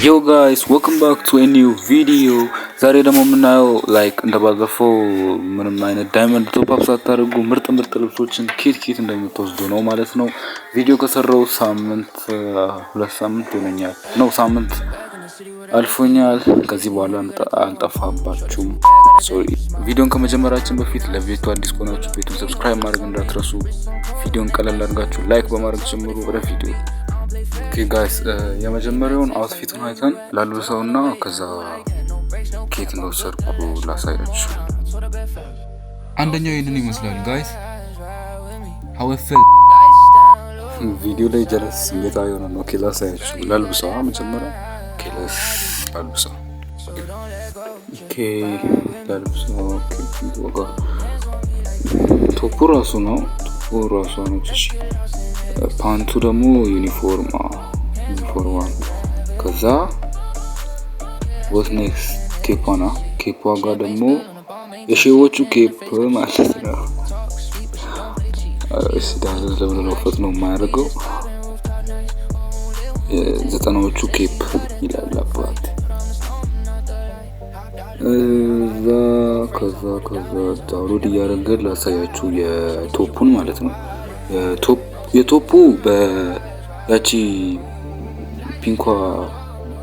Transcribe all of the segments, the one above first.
Yo guys, welcome back to a new video. ዛሬ ደግሞ የምናየው ላይክ እንደባለፈው ምንም አይነት ዳይመንድ ቶፕ አፕ ሳታደርጉ ምርጥ ልብሶችን ኬት እንደምትወስዱ ነው ማለት ነው። ቪዲዮ ከሰራው ሳምንት ሁለት ሳምንት ሆነኛል ነው ሳምንት አልፎኛል። ከዚህ በኋላ አንጠፋባችሁም። ሶሪ ቪዲዮን ከመጀመራችን በፊት ለቤቱ አዲስ ከሆናችሁ ቤቱን ሰብስክራይብ ማድረግ እንዳትረሱ። ቪዲዮን ቀለል አድርጋችሁ ላይክ በማድረግ ጀምሩ። ወደ ቪዲዮ ኦኬ ጋይስ፣ የመጀመሪያውን አውትፊቱን አይተን ላልብሰውና ከዛ ኬት ነው ሰርኩ ላሳያችሁ። አንደኛው ይሄንን ይመስላል ጋይስ። how I feel ቪዲዮ ላይ ጀለስ ስሜታ የሆነ ነው። ኬላ ሳያችሁ ላልብሰው መጀመሪያ ኬለስ ላልብሰው ላልብሰው ወጋ ቶፑ ራሱ ነው። እሺ ፓንቱ ደግሞ ዩኒፎርም ከዛ what next ኬፕ ጋር ደግሞ የሼዎቹ ኬፕ ማለት ነው። እሺ ዳንስ ለምን ነው ፈጥኖ የማያደርገው? ዘጠናዎቹ ኬፕ ይላል አባት። ከዛ ዳውንሎድ እያደረገ ላሳያችሁ የቶፑን ማለት ነው። የቶፑ በያቺ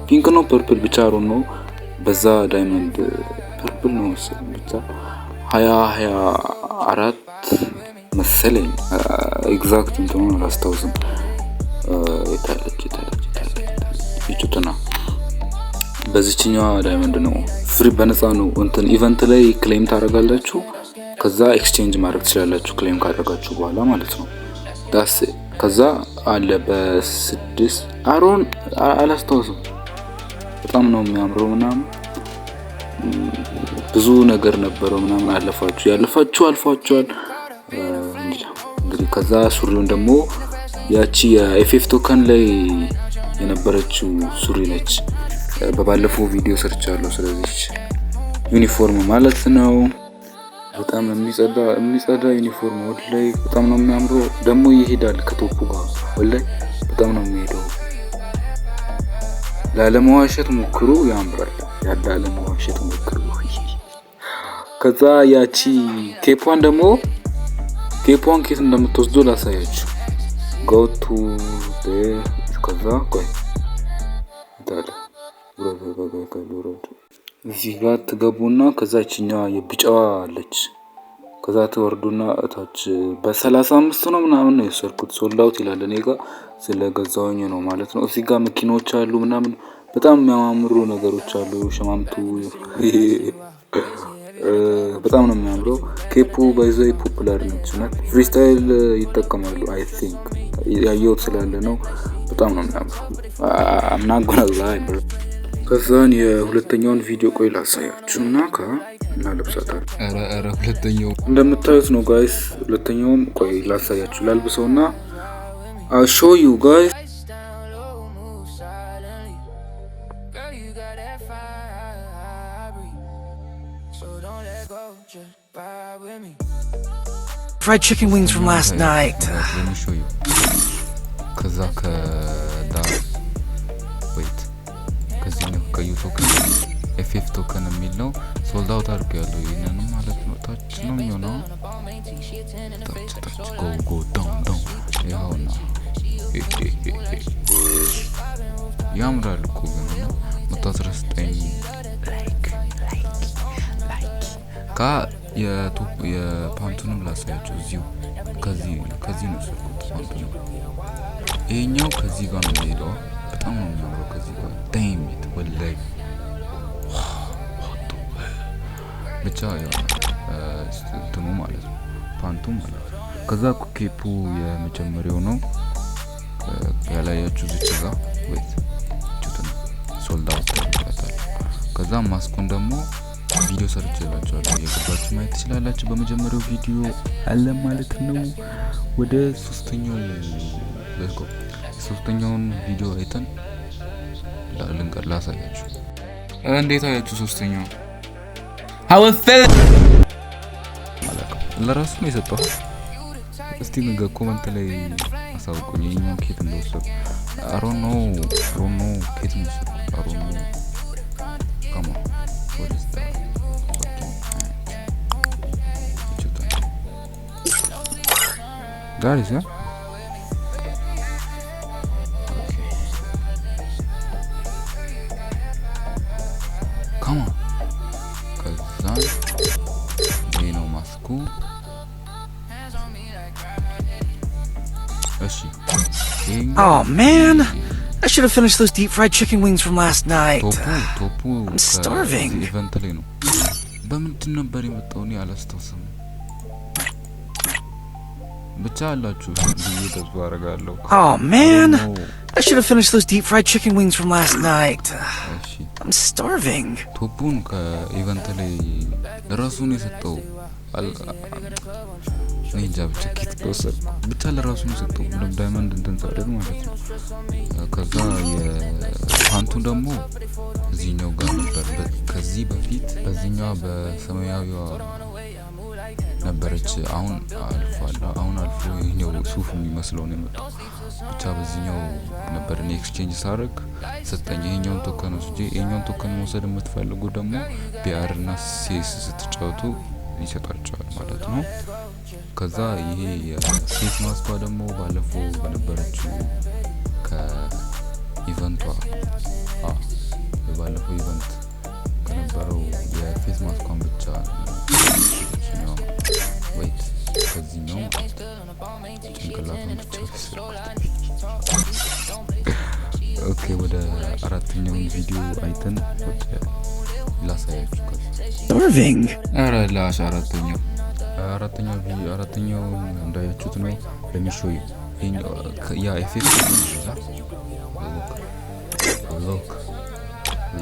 ፒንክ ነው ፐርፕል ብቻ ነው። በዛ ዳይመንድ ፐርፕል ነው ብቻ 2024 መሰለኝ። ኤግዛክት እንትኑን አላስታውስም። የታለች ይጩትና በዚህኛው ዳይመንድ ነው ፍሪ በነፃ ነው። እንትን ኢቨንት ላይ ክሌም ታደርጋላችሁ። ከዛ ኤክስቼንጅ ማድረግ ትችላላችሁ ክሌም ካደረጋችሁ በኋላ ማለት ነው። ዳስ ከዛ አለ በ6 አሮን አላስታውስም። በጣም ነው የሚያምረው ምናምን ብዙ ነገር ነበረው ምናምን ያለፋችሁ አልፏችኋል እንግዲህ። ከዛ ሱሪውን ደግሞ ያቺ የኤፍኤፍ ቶከን ላይ የነበረችው ሱሪ ነች። በባለፈው ቪዲዮ ሰርቻለሁ። ስለዚህ ዩኒፎርም ማለት ነው። በጣም የሚጸዳ ዩኒፎርም ወላይ በጣም ነው የሚያምረው። ደግሞ ይሄዳል ከቶፑ ጋር ወላይ በጣም ነው የሚሄደው። ላለመዋሸት ሞክሩ፣ ያምራል። ላለመዋሸት ሞክሩ። ከዛ ያቺ ኬፕዋን ኬት እንደምትወስዱ ላሳያችሁ። ጎቱ ከዛ ቆይ እዚህ ጋር ትገቡና ከዛችኛዋ የብጫዋ አለች። ከዛ ትወርዱና እታች በ35 ነው ምናምን ነው የሰርኩት። ሶልድ አውት ይላል። እኔ ጋር ስለገዛውኝ ነው ማለት ነው። እዚህ ጋር መኪኖች አሉ ምናምን በጣም የሚያማምሩ ነገሮች አሉ። ሸማምቱ በጣም ነው የሚያምረው። ኬፑ ባይዘይ ፖፑላር ነች እና ፍሪስታይል ይጠቀማሉ። አይ ቲንክ ያየሁት ስላለ ነው። በጣም ነው የሚያምረው። አምናጎናዛ አይበር ከዛን የሁለተኛውን ቪዲዮ ቆይ ላሳያችሁ እና ለብሳታል። አረ ሁለተኛው እንደምታዩት ነው ጋይስ። ሁለተኛውን ቆይ ላሳያችሁ ላልብሰውና I'll show you guys. Fried chicken wings from last night. Let me show you. ከዛ ከዚህኛው ከዩ ቶከን ኤፍኤፍ ቶከን የሚል ነው። ሶልድ አውት አድርጌያለሁ። ይሄንንም ማለት ነው ታች ነው የሚሆነው። ታች ጎ ዳውን ያውና ያምራል እኮ ግን ነው 119 ላይክ የፓንቱንም ላሳያችሁ። እዚሁ ከዚህ ነው ሰርኩት ፓንቱን። ይሄኛው ከዚህ ጋር ነው የሚሄደው። በጣም ነው የሚያምረው ከዚህ ጋር ዳይሜት ወላይ ብቻ እንትኑ ማለት ነው ፓንቱ ማለት ነው። ከዛ ኬፑ የመጀመሪያው ነው ያላያችሁ እዚህ ጋር ወይስ ቹቱን ሶልድ አውት ያደርጋታል። ከዛ ማስኩን ደግሞ ቪዲዮ ሰርቼላችኋለሁ የገባችሁ ማየት ትችላላችሁ። በመጀመሪያው ቪዲዮ አለ ማለት ነው። ወደ ሶስተኛውን ቪዲዮ አይተን ላሳያችሁ። እንዴት አያችሁ? ሶስተኛው how I felt ለራሱ ነው የሰጠው። እስቲ ነገ ኮሜንት ላይ አሳውቁኝ የኛው ኬት እንደወሰዱ። I don't know ኬት እንደወሰዱ ኦሮሞ come on what is that guys yeah okay come on ከዛ ይሄ ነው ማስኩ እሺ Oh man, I should have finished those deep fried chicken wings from last night. ቶፑ I'm starving. ኢቨንት ላይ ነው በምንድን ነበር የመጣው እኔ አላስታውስም ብቻ አላችሁ ብዬ ተስፋ አደርጋለሁ Oh man, I should have finished those deep fried chicken wings from last night. እሺ I'm starving. ቶፑን ከኢቨንት ላይ ራሱን የሰጠው እንጃ ብቻ ኪት ተወሰደ ብቻ ለራሱ ነው የሰጠው ምንም ዳይመንድ እንትን ሳይደር ማለት ነው ከዛ የፓንቱ ደግሞ እዚህኛው ጋር ነበር ከዚህ በፊት በዚህኛው በሰማያዊዋ ነበረች አሁን አልፎ ይሄኛው ሱፍ የሚመስለው ነው የመጣው ብቻ በዚህኛው ነበር እኔ ኤክስቼንጅ ሳረግ ሰጠኝ ይሄኛውን ቶከን ወስጄ ይሄኛውን ቶከን መውሰድ የምትፈልጉ ደግሞ ቢአር እና ሲኤስ ስትጫወቱ ይሰጣቸዋል ማለት ነው ከዛ ይሄ ፌስ ማስኳ ደግሞ ባለፈው በነበረችው ከኢቨንቷ ባለፈው ኢቨንት ከነበረው የፌስ ማስኳን ብቻ ነው ወይት ከዚህኛው ጭንቅላቱን ብቻ ኦኬ ወደ አራተኛውን ቪዲዮ አይተን ወደ ላሳያችሁ Starving. አረ ላሽ አራተኛው እንዳያችሁት ነው ለሚሾይ ያ ኤፌክት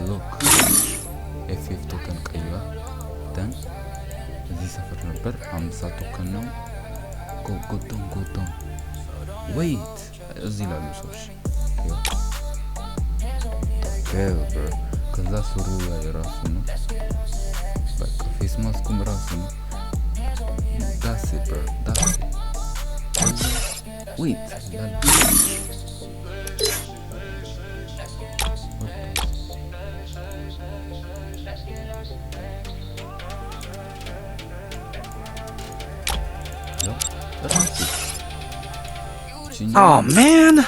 ሎክ ኤፌክት ቶከን ቀይራ ደን እዚህ ሰፈር ነበር 5 ቶከን ነው ጎቶን ዌይት እዚህ ላሉ ሰዎች ከዛ ሱሪው የራሱ ነው በቃ ፌስ ማስኩም ራሱ ነው that's it wait Oh man,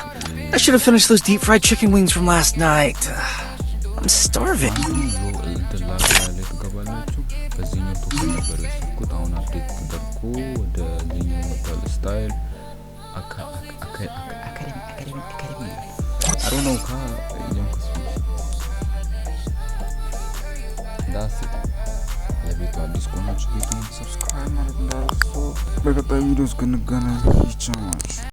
I should have finished those deep fried chicken wings from last night. I'm starving. በዚህኛው ቶከን ነበር የሰኩት አሁን አፕዴት ተደርጎ ወደ ዚህኛው መጣል ስታይል አካዳሚ I don't know that's it ለቤቱ አዲስ ከሆናችሁ ቤቱን ሰብስክራይብ ማድረግ እንዳትረሱ በቀጣይ ቪዲዮ እስክንገናኝ ይቻላል